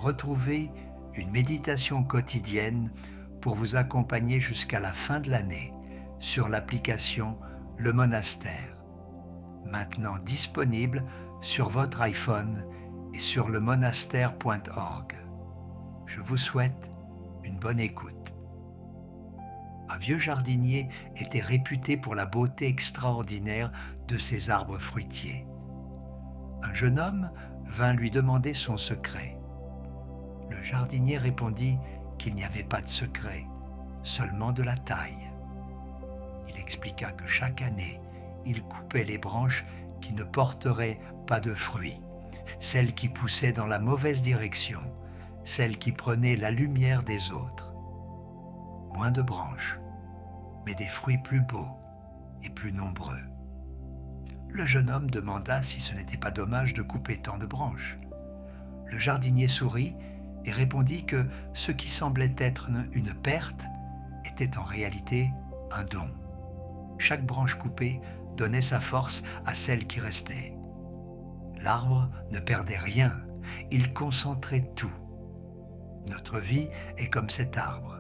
retrouvez une méditation quotidienne pour vous accompagner jusqu'à la fin de l'année sur l'application Le Monastère, maintenant disponible sur votre iPhone et sur lemonastère.org. Je vous souhaite une bonne écoute. Un vieux jardinier était réputé pour la beauté extraordinaire de ses arbres fruitiers. Un jeune homme vint lui demander son secret. Le jardinier répondit qu'il n'y avait pas de secret, seulement de la taille. Il expliqua que chaque année, il coupait les branches qui ne porteraient pas de fruits, celles qui poussaient dans la mauvaise direction, celles qui prenaient la lumière des autres. Moins de branches, mais des fruits plus beaux et plus nombreux. Le jeune homme demanda si ce n'était pas dommage de couper tant de branches. Le jardinier sourit et répondit que ce qui semblait être une perte était en réalité un don. Chaque branche coupée donnait sa force à celle qui restait. L'arbre ne perdait rien, il concentrait tout. Notre vie est comme cet arbre.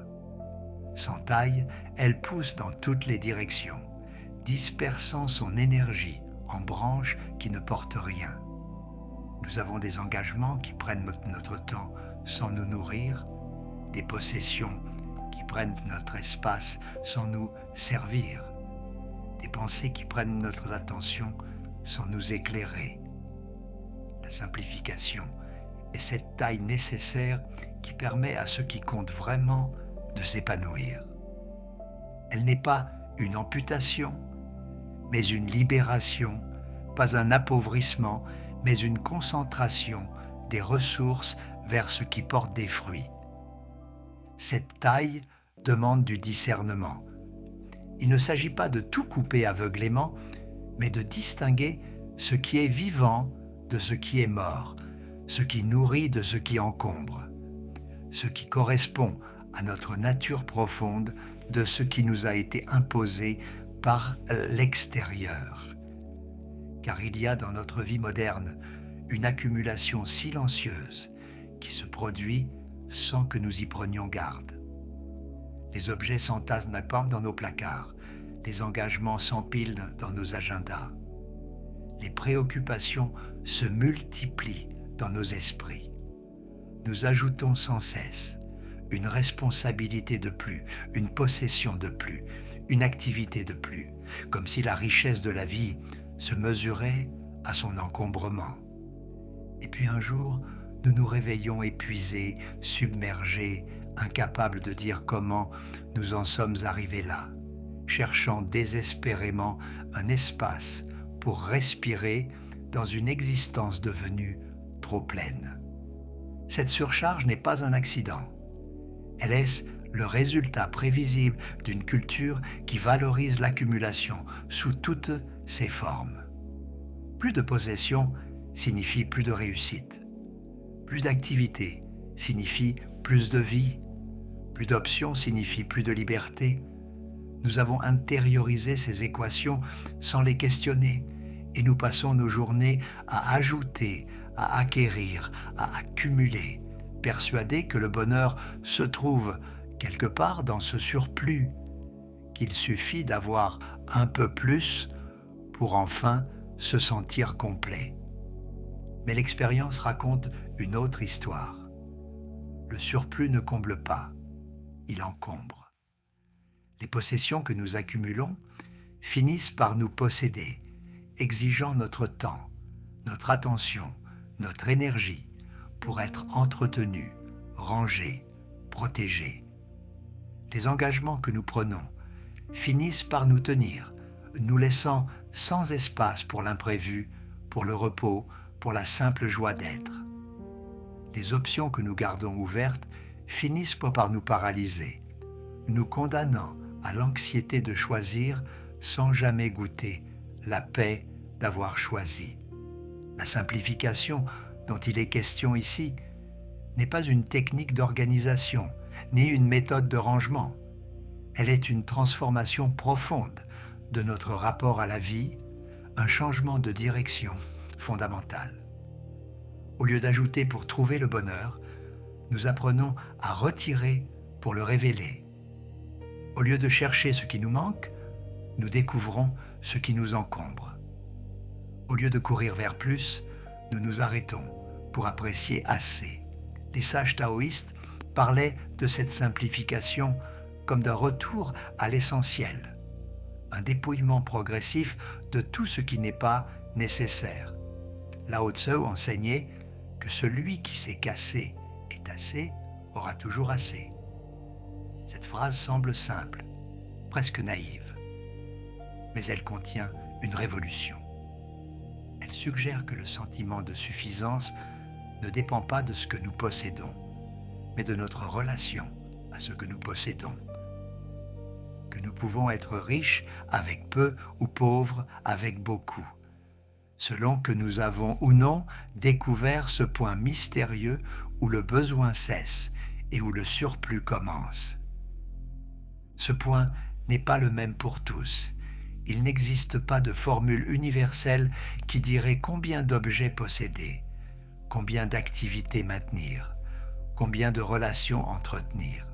Sans taille, elle pousse dans toutes les directions, dispersant son énergie en branches qui ne portent rien. Nous avons des engagements qui prennent notre temps sans nous nourrir, des possessions qui prennent notre espace sans nous servir, des pensées qui prennent notre attention sans nous éclairer. La simplification est cette taille nécessaire qui permet à ce qui compte vraiment de s'épanouir. Elle n'est pas une amputation, mais une libération, pas un appauvrissement, mais une concentration des ressources vers ce qui porte des fruits. Cette taille demande du discernement. Il ne s'agit pas de tout couper aveuglément, mais de distinguer ce qui est vivant de ce qui est mort, ce qui nourrit de ce qui encombre, ce qui correspond à notre nature profonde de ce qui nous a été imposé par l'extérieur. Car il y a dans notre vie moderne une accumulation silencieuse qui se produit sans que nous y prenions garde. Les objets s'entassent dans nos placards, les engagements s'empilent dans nos agendas. Les préoccupations se multiplient dans nos esprits. Nous ajoutons sans cesse une responsabilité de plus, une possession de plus, une activité de plus, comme si la richesse de la vie se mesurait à son encombrement. Et puis un jour, nous nous réveillons épuisés, submergés, incapables de dire comment nous en sommes arrivés là, cherchant désespérément un espace pour respirer dans une existence devenue trop pleine. Cette surcharge n'est pas un accident. Elle est le résultat prévisible d'une culture qui valorise l'accumulation sous toutes ses formes. Plus de possession signifie plus de réussite. Plus d'activité signifie plus de vie. Plus d'options signifie plus de liberté. Nous avons intériorisé ces équations sans les questionner et nous passons nos journées à ajouter, à acquérir, à accumuler, persuadés que le bonheur se trouve quelque part dans ce surplus, qu'il suffit d'avoir un peu plus pour enfin se sentir complet. Mais l'expérience raconte une autre histoire. Le surplus ne comble pas, il encombre. Les possessions que nous accumulons finissent par nous posséder, exigeant notre temps, notre attention, notre énergie pour être entretenus, rangés, protégés. Les engagements que nous prenons finissent par nous tenir, nous laissant sans espace pour l'imprévu, pour le repos, pour la simple joie d'être. Les options que nous gardons ouvertes finissent par nous paralyser, nous condamnant à l'anxiété de choisir sans jamais goûter la paix d'avoir choisi. La simplification dont il est question ici n'est pas une technique d'organisation, ni une méthode de rangement. Elle est une transformation profonde de notre rapport à la vie, un changement de direction fondamental. Au lieu d'ajouter pour trouver le bonheur, Nous apprenons à retirer pour le révéler. Au lieu de chercher ce qui nous manque, nous découvrons ce qui nous encombre. Au lieu de courir vers plus, nous nous arrêtons pour apprécier assez. Les sages taoïstes parlaient de cette simplification comme d'un retour à l'essentiel, un dépouillement progressif de tout ce qui n'est pas nécessaire. Lao Tzu enseignait que celui qui sait qu'assez est assez aura toujours assez. Cette phrase semble simple, presque naïve, mais elle contient une révolution. Elle suggère que le sentiment de suffisance ne dépend pas de ce que nous possédons, mais de notre relation à ce que nous possédons. Que nous pouvons être riches avec peu ou pauvres avec beaucoup, selon que nous avons ou non découvert ce point mystérieux où le besoin cesse et où le surplus commence. Ce point n'est pas le même pour tous. Il n'existe pas de formule universelle qui dirait combien d'objets posséder, combien d'activités maintenir, combien de relations entretenir.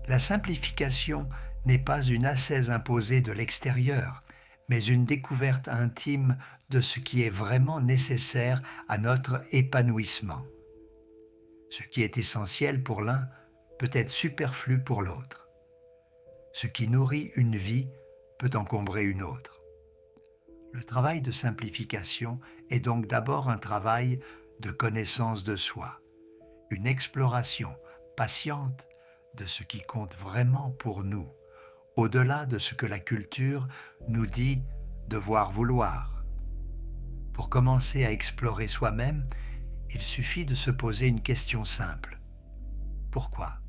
La simplification n'est pas une ascèse imposée de l'extérieur, mais une découverte intime de ce qui est vraiment nécessaire à notre épanouissement. Ce qui est essentiel pour l'un peut être superflu pour l'autre. Ce qui nourrit une vie peut encombrer une autre. Le travail de simplification est donc d'abord un travail de connaissance de soi, une exploration patiente de ce qui compte vraiment pour nous, au-delà de ce que la culture nous dit devoir vouloir. Pour commencer à explorer soi-même, il suffit de se poser une question simple. Pourquoi ?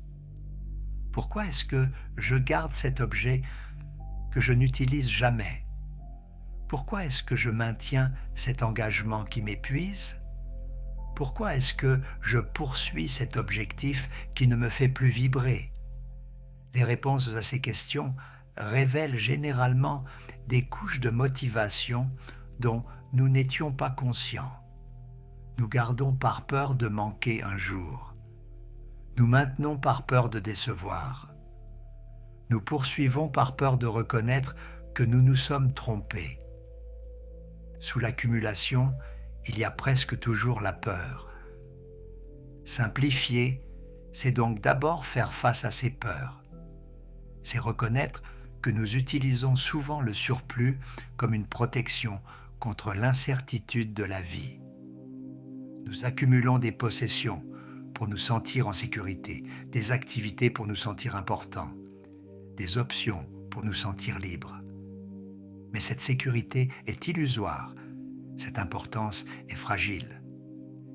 Pourquoi est-ce que je garde cet objet que je n'utilise jamais? Pourquoi est-ce que je maintiens cet engagement qui m'épuise? Pourquoi est-ce que je poursuis cet objectif qui ne me fait plus vibrer? Les réponses à ces questions révèlent généralement des couches de motivation dont nous n'étions pas conscients. Nous gardons par peur de manquer un jour. Nous maintenons par peur de décevoir. Nous poursuivons par peur de reconnaître que nous nous sommes trompés. Sous l'accumulation, il y a presque toujours la peur. Simplifier, c'est donc d'abord faire face à ces peurs. C'est reconnaître que nous utilisons souvent le surplus comme une protection contre l'incertitude de la vie. Nous accumulons des possessions pour nous sentir en sécurité, des activités pour nous sentir importants, des options pour nous sentir libres. Mais cette sécurité est illusoire, cette importance est fragile,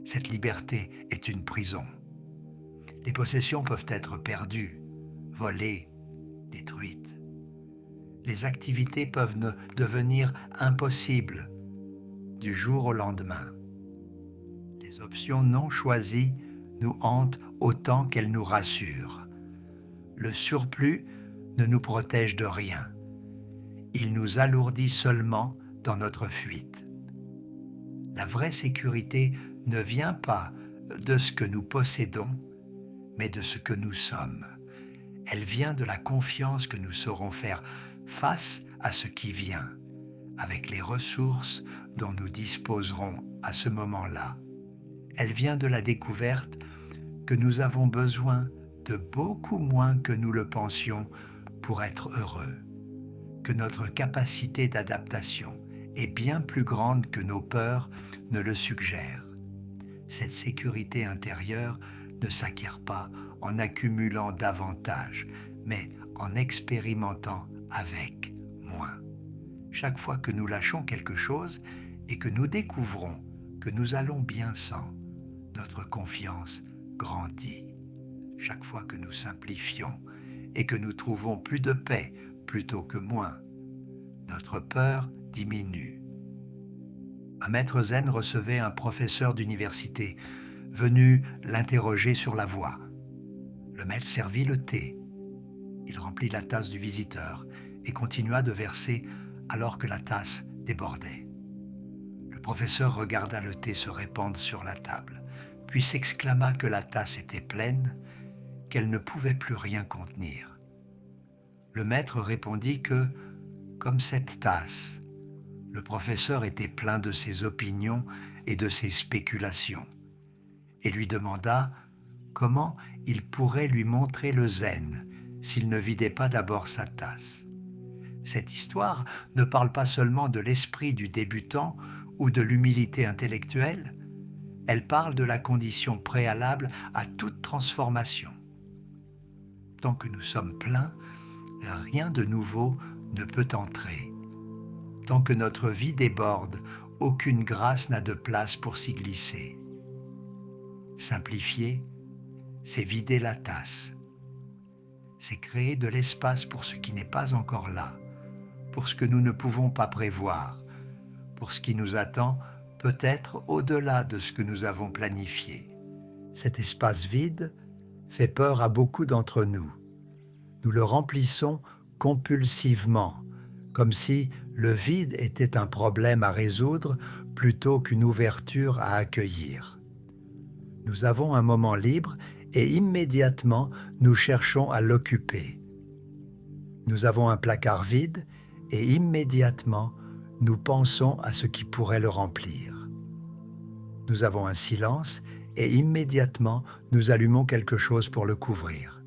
cette liberté est une prison. Les possessions peuvent être perdues, volées, détruites. Les activités peuvent devenir impossibles du jour au lendemain. Les options non choisies nous hantent autant qu'elles nous rassurent. Le surplus ne nous protège de rien. Il nous alourdit seulement dans notre fuite. La vraie sécurité ne vient pas de ce que nous possédons, mais de ce que nous sommes. Elle vient de la confiance que nous saurons faire face à ce qui vient, avec les ressources dont nous disposerons à ce moment-là. Elle vient de la découverte que nous avons besoin de beaucoup moins que nous le pensions pour être heureux, que notre capacité d'adaptation est bien plus grande que nos peurs ne le suggèrent. Cette sécurité intérieure ne s'acquiert pas en accumulant davantage, mais en expérimentant avec moins. Chaque fois que nous lâchons quelque chose et que nous découvrons que nous allons bien sans, notre confiance grandit. Chaque fois que nous simplifions et que nous trouvons plus de paix plutôt que moins, notre peur diminue. Un maître zen recevait un professeur d'université venu l'interroger sur la voie. Le maître servit le thé. Il remplit la tasse du visiteur et continua de verser alors que la tasse débordait. Le professeur regarda le thé se répandre sur la table, puis s'exclama que la tasse était pleine, qu'elle ne pouvait plus rien contenir. Le maître répondit que, comme cette tasse, le professeur était plein de ses opinions et de ses spéculations, et lui demanda comment il pourrait lui montrer le zen s'il ne vidait pas d'abord sa tasse. Cette histoire ne parle pas seulement de l'esprit du débutant ou de l'humilité intellectuelle, elle parle de la condition préalable à toute transformation. Tant que nous sommes pleins, rien de nouveau ne peut entrer. Tant que notre vie déborde, aucune grâce n'a de place pour s'y glisser. Simplifier, c'est vider la tasse. C'est créer de l'espace pour ce qui n'est pas encore là, pour ce que nous ne pouvons pas prévoir, pour ce qui nous attend peut-être au-delà de ce que nous avons planifié. Cet espace vide fait peur à beaucoup d'entre nous. Nous le remplissons compulsivement, comme si le vide était un problème à résoudre plutôt qu'une ouverture à accueillir. Nous avons un moment libre et immédiatement nous cherchons à l'occuper. Nous avons un placard vide et immédiatement nous pensons à ce qui pourrait le remplir. Nous avons un silence et immédiatement nous allumons quelque chose pour le couvrir.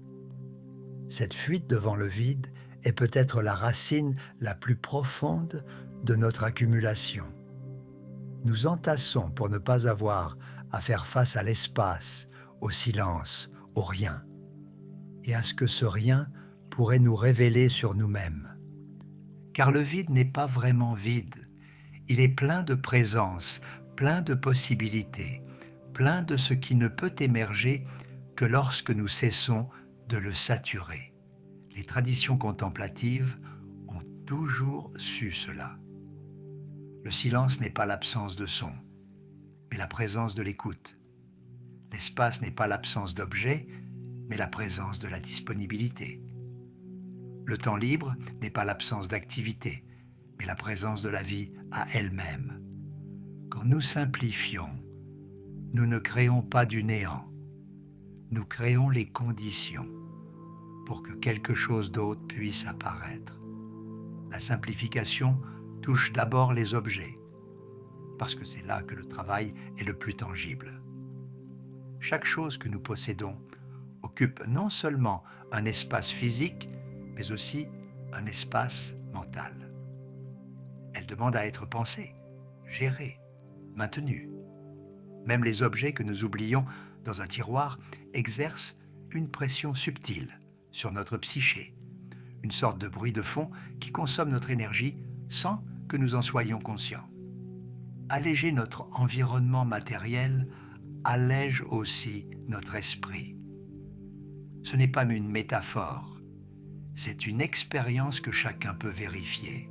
Cette fuite devant le vide est peut-être la racine la plus profonde de notre accumulation. Nous entassons pour ne pas avoir à faire face à l'espace, au silence, au rien, et à ce que ce rien pourrait nous révéler sur nous-mêmes. Car le vide n'est pas vraiment vide, il est plein de présence, plein de possibilités, plein de ce qui ne peut émerger que lorsque nous cessons de le saturer. Les traditions contemplatives ont toujours su cela. Le silence n'est pas l'absence de son, mais la présence de l'écoute. L'espace n'est pas l'absence d'objets, mais la présence de la disponibilité. Le temps libre n'est pas l'absence d'activité, mais la présence de la vie à elle-même. Quand nous simplifions, nous ne créons pas du néant, nous créons les conditions pour que quelque chose d'autre puisse apparaître. La simplification touche d'abord les objets, parce que c'est là que le travail est le plus tangible. Chaque chose que nous possédons occupe non seulement un espace physique, mais aussi un espace mental. Elle demande à être pensée, gérée, maintenue. Même les objets que nous oublions dans un tiroir exercent une pression subtile sur notre psyché, une sorte de bruit de fond qui consomme notre énergie sans que nous en soyons conscients. Alléger notre environnement matériel allège aussi notre esprit. Ce n'est pas une métaphore, c'est une expérience que chacun peut vérifier.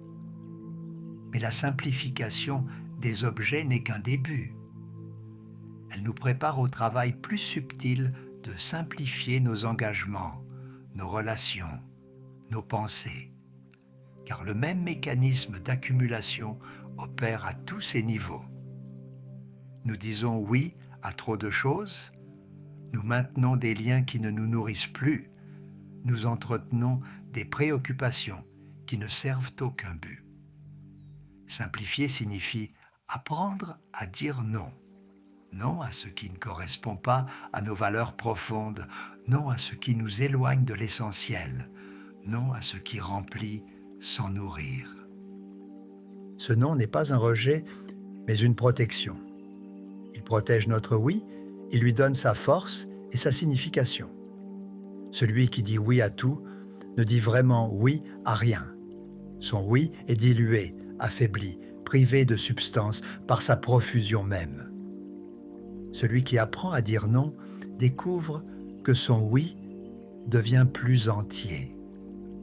Mais la simplification des objets n'est qu'un début. Elle nous prépare au travail plus subtil de simplifier nos engagements, nos relations, nos pensées, car le même mécanisme d'accumulation opère à tous ces niveaux. Nous disons oui à trop de choses, nous maintenons des liens qui ne nous nourrissent plus, nous entretenons des préoccupations qui ne servent aucun but. Simplifier signifie apprendre à dire non. Non à ce qui ne correspond pas à nos valeurs profondes, non à ce qui nous éloigne de l'essentiel, non à ce qui remplit sans nourrir. Ce non n'est pas un rejet, mais une protection. Il protège notre oui, il lui donne sa force et sa signification. Celui qui dit oui à tout ne dit vraiment oui à rien. Son oui est dilué, affaibli, privé de substance par sa profusion même. Celui qui apprend à dire non découvre que son oui devient plus entier,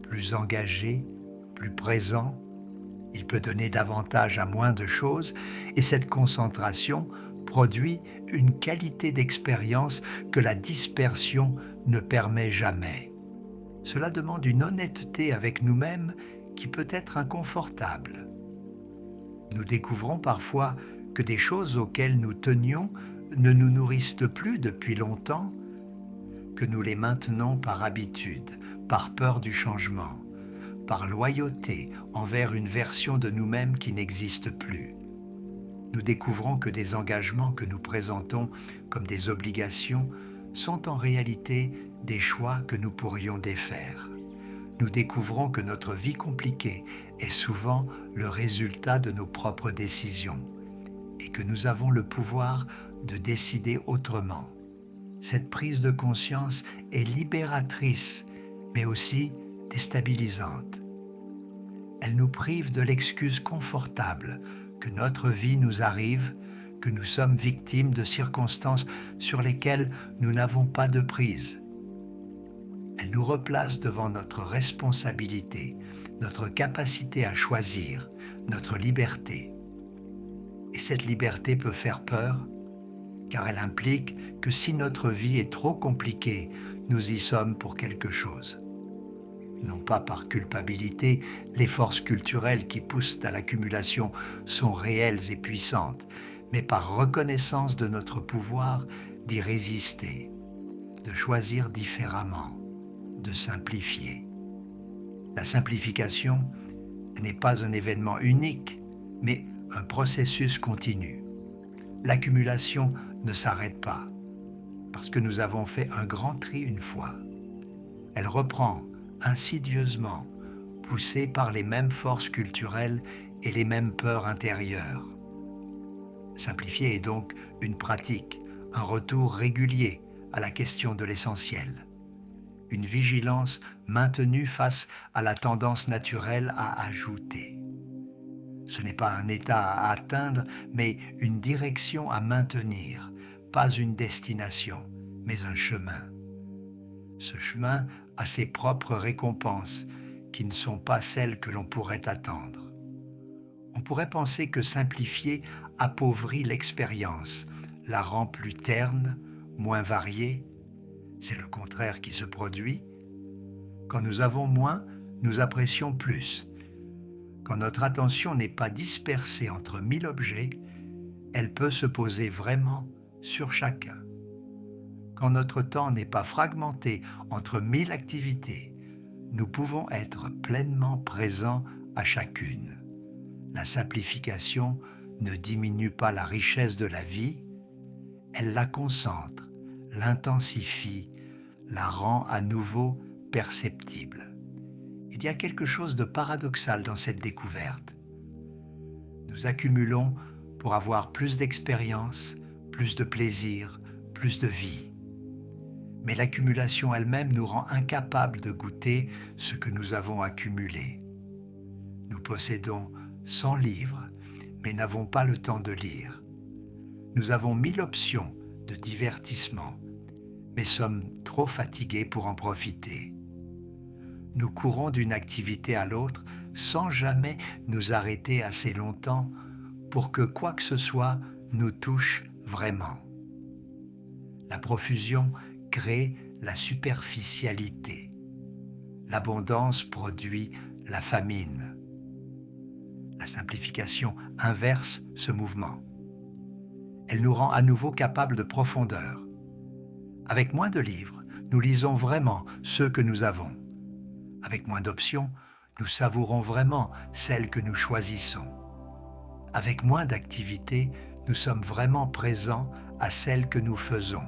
plus engagé, plus présent. Il peut donner davantage à moins de choses et cette concentration produit une qualité d'expérience que la dispersion ne permet jamais. Cela demande une honnêteté avec nous-mêmes qui peut être inconfortable. Nous découvrons parfois que des choses auxquelles nous tenions ne nous nourrissent plus depuis longtemps que nous les maintenons par habitude, par peur du changement, par loyauté envers une version de nous-mêmes qui n'existe plus. Nous découvrons que des engagements que nous présentons comme des obligations sont en réalité des choix que nous pourrions défaire. Nous découvrons que notre vie compliquée est souvent le résultat de nos propres décisions et que nous avons le pouvoir de décider autrement. Cette prise de conscience est libératrice, mais aussi déstabilisante. Elle nous prive de l'excuse confortable que notre vie nous arrive, que nous sommes victimes de circonstances sur lesquelles nous n'avons pas de prise. Elle nous replace devant notre responsabilité, notre capacité à choisir, notre liberté. Et cette liberté peut faire peur, car elle implique que si notre vie est trop compliquée, nous y sommes pour quelque chose. Non pas par culpabilité, les forces culturelles qui poussent à l'accumulation sont réelles et puissantes, mais par reconnaissance de notre pouvoir d'y résister, de choisir différemment, de simplifier. La simplification n'est pas un événement unique, mais un processus continu. L'accumulation ne s'arrête pas, parce que nous avons fait un grand tri une fois. Elle reprend insidieusement, poussée par les mêmes forces culturelles et les mêmes peurs intérieures. Simplifier est donc une pratique, un retour régulier à la question de l'essentiel, une vigilance maintenue face à la tendance naturelle à ajouter. Ce n'est pas un état à atteindre, mais une direction à maintenir, pas une destination, mais un chemin. Ce chemin a ses propres récompenses, qui ne sont pas celles que l'on pourrait attendre. On pourrait penser que simplifier appauvrit l'expérience, la rend plus terne, moins variée. C'est le contraire qui se produit. Quand nous avons moins, nous apprécions plus. Quand notre attention n'est pas dispersée entre 1000 objets, elle peut se poser vraiment sur chacun. Quand notre temps n'est pas fragmenté entre 1000 activités, nous pouvons être pleinement présents à chacune. La simplification ne diminue pas la richesse de la vie, elle la concentre, l'intensifie, la rend à nouveau perceptible. Il y a quelque chose de paradoxal dans cette découverte. Nous accumulons pour avoir plus d'expérience, plus de plaisir, plus de vie. Mais l'accumulation elle-même nous rend incapables de goûter ce que nous avons accumulé. Nous possédons 100 livres, mais n'avons pas le temps de lire. Nous avons 1000 options de divertissement, mais sommes trop fatigués pour en profiter. Nous courons d'une activité à l'autre sans jamais nous arrêter assez longtemps pour que quoi que ce soit nous touche vraiment. La profusion crée la superficialité. L'abondance produit la famine. La simplification inverse ce mouvement. Elle nous rend à nouveau capables de profondeur. Avec moins de livres, nous lisons vraiment ceux que nous avons. Avec moins d'options, nous savourons vraiment celles que nous choisissons. Avec moins d'activités, nous sommes vraiment présents à celles que nous faisons.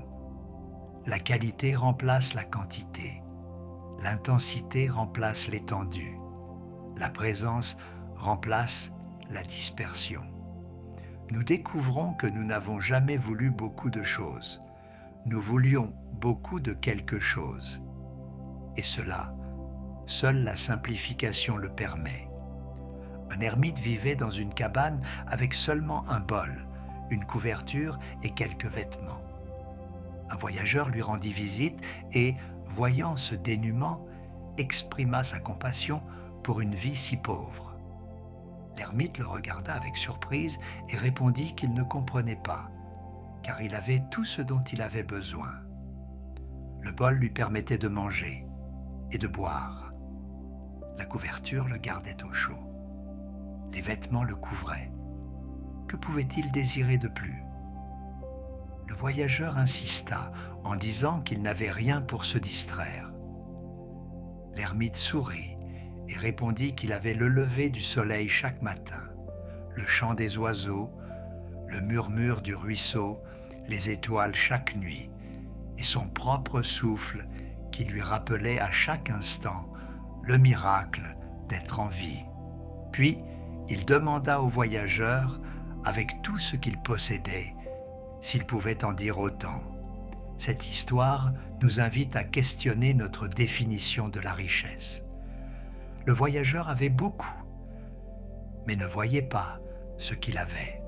La qualité remplace la quantité. L'intensité remplace l'étendue. La présence remplace la dispersion. Nous découvrons que nous n'avons jamais voulu beaucoup de choses. Nous voulions beaucoup de quelque chose. Et cela, seule la simplification le permet. Un ermite vivait dans une cabane avec seulement un bol, une couverture et quelques vêtements. Un voyageur lui rendit visite et, voyant ce dénuement, exprima sa compassion pour une vie si pauvre. L'ermite le regarda avec surprise et répondit qu'il ne comprenait pas, car il avait tout ce dont il avait besoin. Le bol lui permettait de manger et de boire. La couverture le gardait au chaud. Les vêtements le couvraient. Que pouvait-il désirer de plus ? Le voyageur insista en disant qu'il n'avait rien pour se distraire. L'ermite sourit et répondit qu'il avait le lever du soleil chaque matin, le chant des oiseaux, le murmure du ruisseau, les étoiles chaque nuit, et son propre souffle qui lui rappelait à chaque instant le miracle d'être en vie. Puis, il demanda au voyageur, avec tout ce qu'il possédait, s'il pouvait en dire autant. Cette histoire nous invite à questionner notre définition de la richesse. Le voyageur avait beaucoup, mais ne voyait pas ce qu'il avait.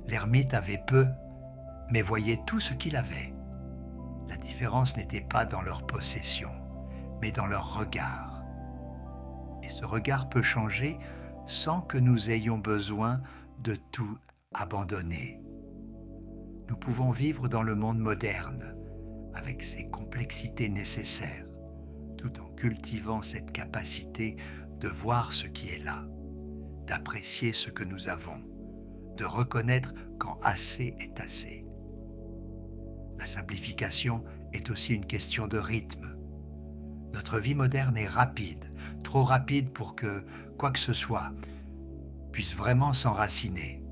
L'ermite avait peu, mais voyait tout ce qu'il avait. La différence n'était pas dans leur possession, mais dans leur regard. Et ce regard peut changer sans que nous ayons besoin de tout abandonner. Nous pouvons vivre dans le monde moderne, avec ses complexités nécessaires, tout en cultivant cette capacité de voir ce qui est là, d'apprécier ce que nous avons, de reconnaître quand assez est assez. La simplification est aussi une question de rythme. Notre vie moderne est rapide, trop rapide pour que quoi que ce soit puisse vraiment s'enraciner.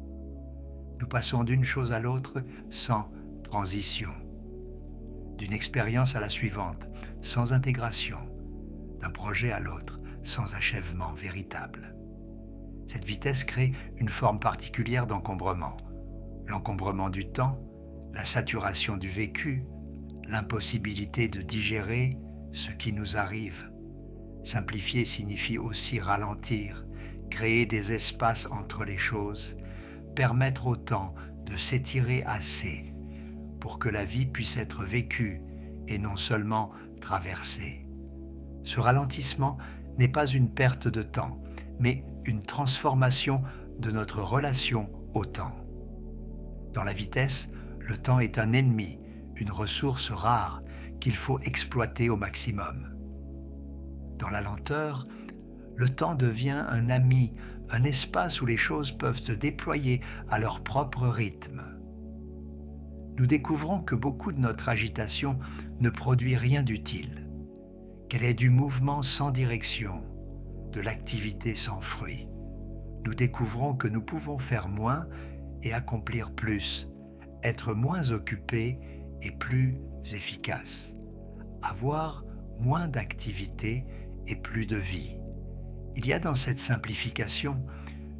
Nous passons d'une chose à l'autre sans transition, d'une expérience à la suivante sans intégration, d'un projet à l'autre sans achèvement véritable. Cette vitesse crée une forme particulière d'encombrement. L'encombrement du temps, la saturation du vécu, l'impossibilité de digérer ce qui nous arrive. Simplifier signifie aussi ralentir, créer des espaces entre les choses, permettre au temps de s'étirer assez pour que la vie puisse être vécue et non seulement traversée. Ce ralentissement n'est pas une perte de temps, mais une transformation de notre relation au temps. Dans la vitesse, le temps est un ennemi, une ressource rare qu'il faut exploiter au maximum. Dans la lenteur, le temps devient un ami, un espace où les choses peuvent se déployer à leur propre rythme. Nous découvrons que beaucoup de notre agitation ne produit rien d'utile, qu'elle est du mouvement sans direction, de l'activité sans fruit. Nous découvrons que nous pouvons faire moins et accomplir plus, être moins occupés et plus efficaces, avoir moins d'activité et plus de vie. Il y a dans cette simplification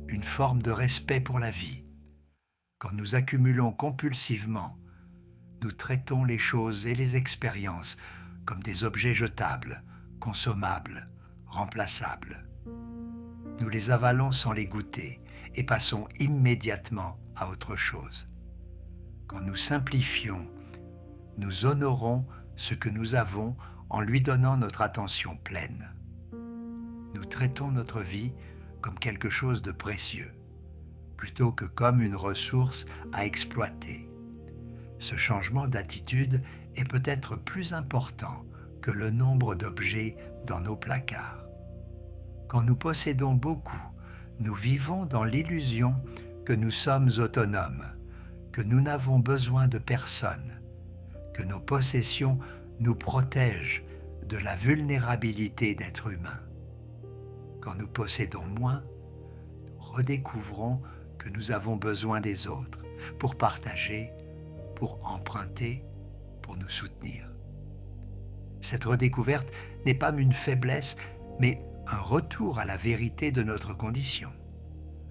une forme de respect pour la vie. Quand nous accumulons compulsivement, nous traitons les choses et les expériences comme des objets jetables, consommables, remplaçables. Nous les avalons sans les goûter et passons immédiatement à autre chose. Quand nous simplifions, nous honorons ce que nous avons en lui donnant notre attention pleine. Nous traitons notre vie comme quelque chose de précieux, plutôt que comme une ressource à exploiter. Ce changement d'attitude est peut-être plus important que le nombre d'objets dans nos placards. Quand nous possédons beaucoup, nous vivons dans l'illusion que nous sommes autonomes, que nous n'avons besoin de personne, que nos possessions nous protègent de la vulnérabilité d'être humain. Quand nous possédons moins, nous redécouvrons que nous avons besoin des autres pour partager, pour emprunter, pour nous soutenir. Cette redécouverte n'est pas une faiblesse, mais un retour à la vérité de notre condition.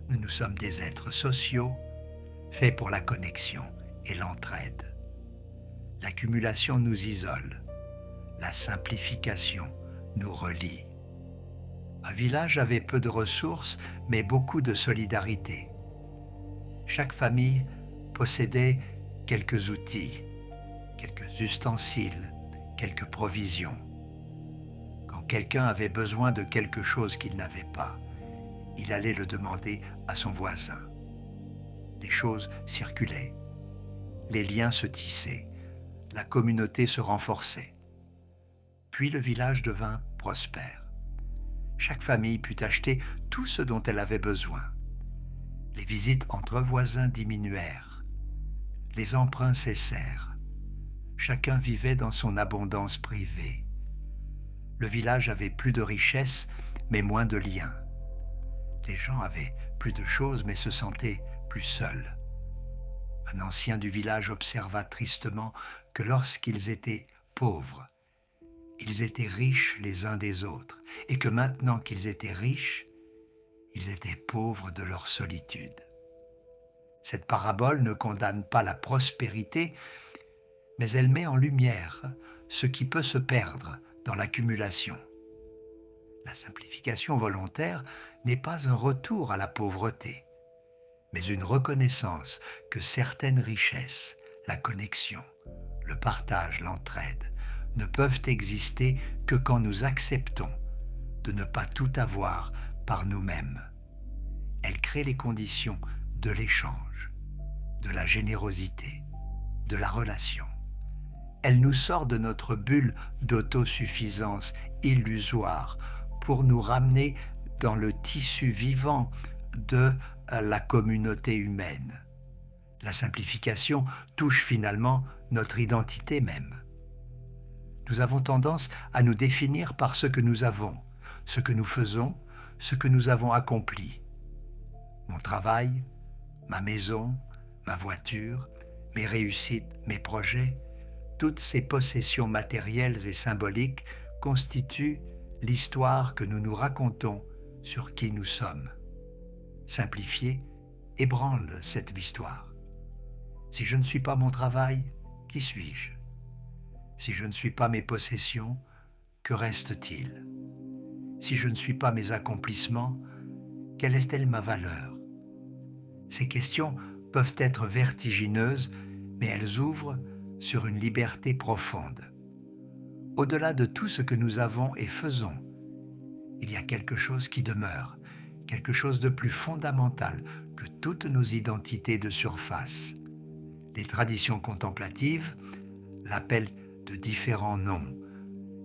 Nous sommes des êtres sociaux, faits pour la connexion et l'entraide. L'accumulation nous isole, la simplification nous relie. Un village avait peu de ressources, mais beaucoup de solidarité. Chaque famille possédait quelques outils, quelques ustensiles, quelques provisions. Quand quelqu'un avait besoin de quelque chose qu'il n'avait pas, il allait le demander à son voisin. Les choses circulaient, les liens se tissaient, la communauté se renforçait. Puis le village devint prospère. Chaque famille put acheter tout ce dont elle avait besoin. Les visites entre voisins diminuèrent. Les emprunts cessèrent. Chacun vivait dans son abondance privée. Le village avait plus de richesses, mais moins de liens. Les gens avaient plus de choses, mais se sentaient plus seuls. Un ancien du village observa tristement que lorsqu'ils étaient pauvres, ils étaient riches les uns des autres, et que maintenant qu'ils étaient riches, ils étaient pauvres de leur solitude. Cette parabole ne condamne pas la prospérité, mais elle met en lumière ce qui peut se perdre dans l'accumulation. La simplification volontaire n'est pas un retour à la pauvreté, mais une reconnaissance que certaines richesses, la connexion, le partage, l'entraide, ne peuvent exister que quand nous acceptons de ne pas tout avoir par nous-mêmes. Elle crée les conditions de l'échange, de la générosité, de la relation. Elle nous sort de notre bulle d'autosuffisance illusoire pour nous ramener dans le tissu vivant de la communauté humaine. La simplification touche finalement notre identité même. Nous avons tendance à nous définir par ce que nous avons, ce que nous faisons, ce que nous avons accompli. Mon travail, ma maison, ma voiture, mes réussites, mes projets, toutes ces possessions matérielles et symboliques constituent l'histoire que nous nous racontons sur qui nous sommes. Simplifier ébranle cette histoire. Si je ne suis pas mon travail, qui suis-je? Si je ne suis pas mes possessions, que reste-t-il? Si je ne suis pas mes accomplissements, quelle est-elle ma valeur? Ces questions peuvent être vertigineuses, mais elles ouvrent sur une liberté profonde. Au-delà de tout ce que nous avons et faisons, il y a quelque chose qui demeure, quelque chose de plus fondamental que toutes nos identités de surface. Les traditions contemplatives l'appellent de différents noms: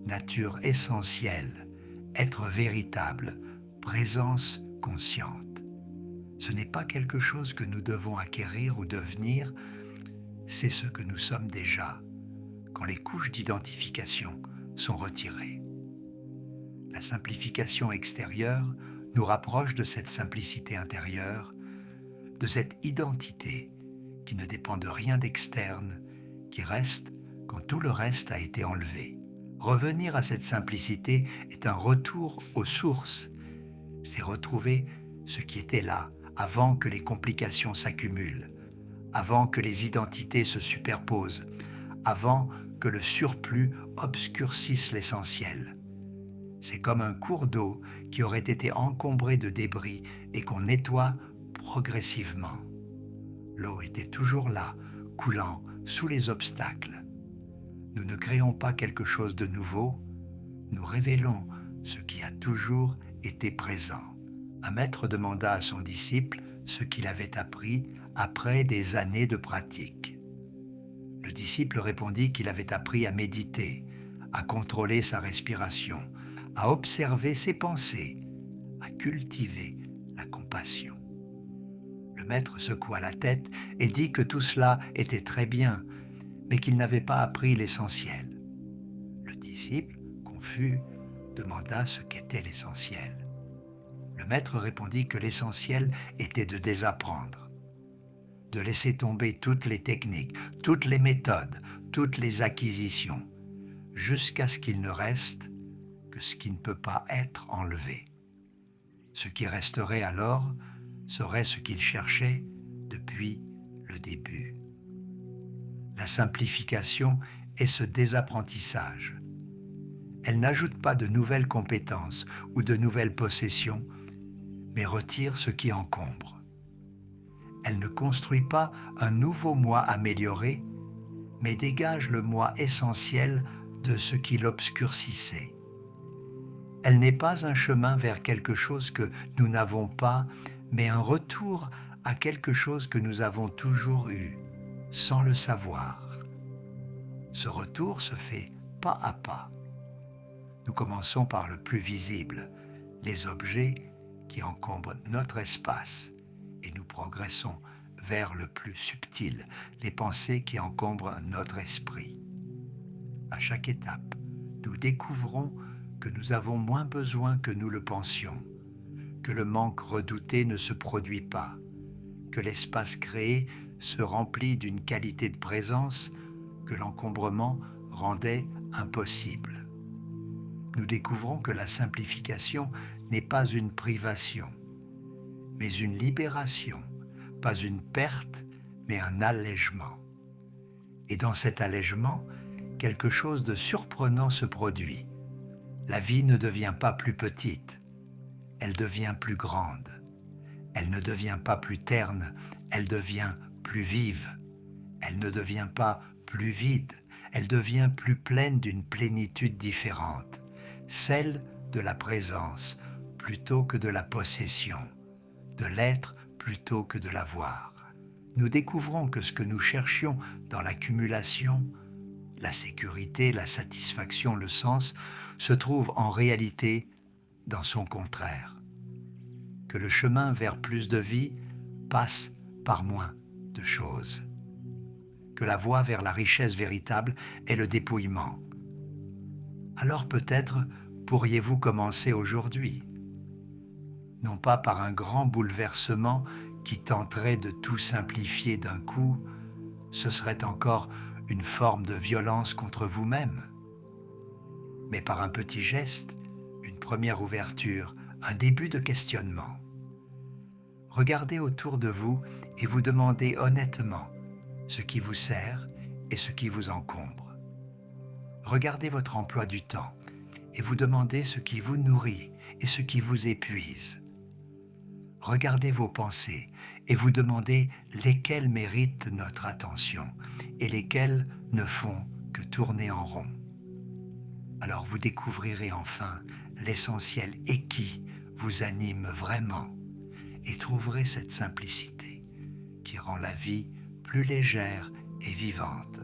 nature essentielle, être véritable, présence consciente. Ce n'est pas quelque chose que nous devons acquérir ou devenir, c'est ce que nous sommes déjà, quand les couches d'identification sont retirées. La simplification extérieure nous rapproche de cette simplicité intérieure, de cette identité qui ne dépend de rien d'externe, qui reste quand tout le reste a été enlevé. Revenir à cette simplicité est un retour aux sources. C'est retrouver ce qui était là avant que les complications s'accumulent, avant que les identités se superposent, avant que le surplus obscurcisse l'essentiel. C'est comme un cours d'eau qui aurait été encombré de débris et qu'on nettoie progressivement. L'eau était toujours là, coulant sous les obstacles. Nous ne créons pas quelque chose de nouveau, nous révélons ce qui a toujours été présent. Un maître demanda à son disciple ce qu'il avait appris après des années de pratique. Le disciple répondit qu'il avait appris à méditer, à contrôler sa respiration, à observer ses pensées, à cultiver la compassion. Le maître secoua la tête et dit que tout cela était très bien, mais qu'il n'avait pas appris l'essentiel. Le disciple, confus, demanda ce qu'était l'essentiel. Le maître répondit que l'essentiel était de désapprendre, de laisser tomber toutes les techniques, toutes les méthodes, toutes les acquisitions, jusqu'à ce qu'il ne reste que ce qui ne peut pas être enlevé. Ce qui resterait alors serait ce qu'il cherchait depuis le début. La simplification est ce désapprentissage. Elle n'ajoute pas de nouvelles compétences ou de nouvelles possessions, mais retire ce qui encombre. Elle ne construit pas un nouveau moi amélioré, mais dégage le moi essentiel de ce qui l'obscurcissait. Elle n'est pas un chemin vers quelque chose que nous n'avons pas, mais un retour à quelque chose que nous avons toujours eu, sans le savoir. Ce retour se fait pas à pas. Nous commençons par le plus visible, les objets qui encombrent notre espace, et nous progressons vers le plus subtil, les pensées qui encombrent notre esprit. À chaque étape, nous découvrons que nous avons moins besoin que nous le pensions, que le manque redouté ne se produit pas, que l'espace créé se remplit d'une qualité de présence que l'encombrement rendait impossible. Nous découvrons que la simplification n'est pas une privation, mais une libération, pas une perte, mais un allègement. Et dans cet allègement, quelque chose de surprenant se produit. La vie ne devient pas plus petite, elle devient plus grande. Elle ne devient pas plus terne, elle devient plus vive. Elle ne devient pas plus vide, elle devient plus pleine d'une plénitude différente, celle de la présence plutôt que de la possession, de l'être plutôt que de l'avoir. Nous découvrons que ce que nous cherchions dans l'accumulation, la sécurité, la satisfaction, le sens, se trouve en réalité dans son contraire. Que le chemin vers plus de vie passe par moins de choses. Que la voie vers la richesse véritable est le dépouillement. Alors peut-être pourriez-vous commencer aujourd'hui, non pas par un grand bouleversement qui tenterait de tout simplifier d'un coup, ce serait encore une forme de violence contre vous-même, mais par un petit geste, une première ouverture, un début de questionnement. Regardez autour de vous et vous demandez honnêtement ce qui vous sert et ce qui vous encombre. Regardez votre emploi du temps et vous demandez ce qui vous nourrit et ce qui vous épuise. Regardez vos pensées et vous demandez lesquelles méritent notre attention et lesquelles ne font que tourner en rond. Alors vous découvrirez enfin l'essentiel et qui vous anime vraiment et trouverez cette simplicité qui rend la vie plus légère et vivante.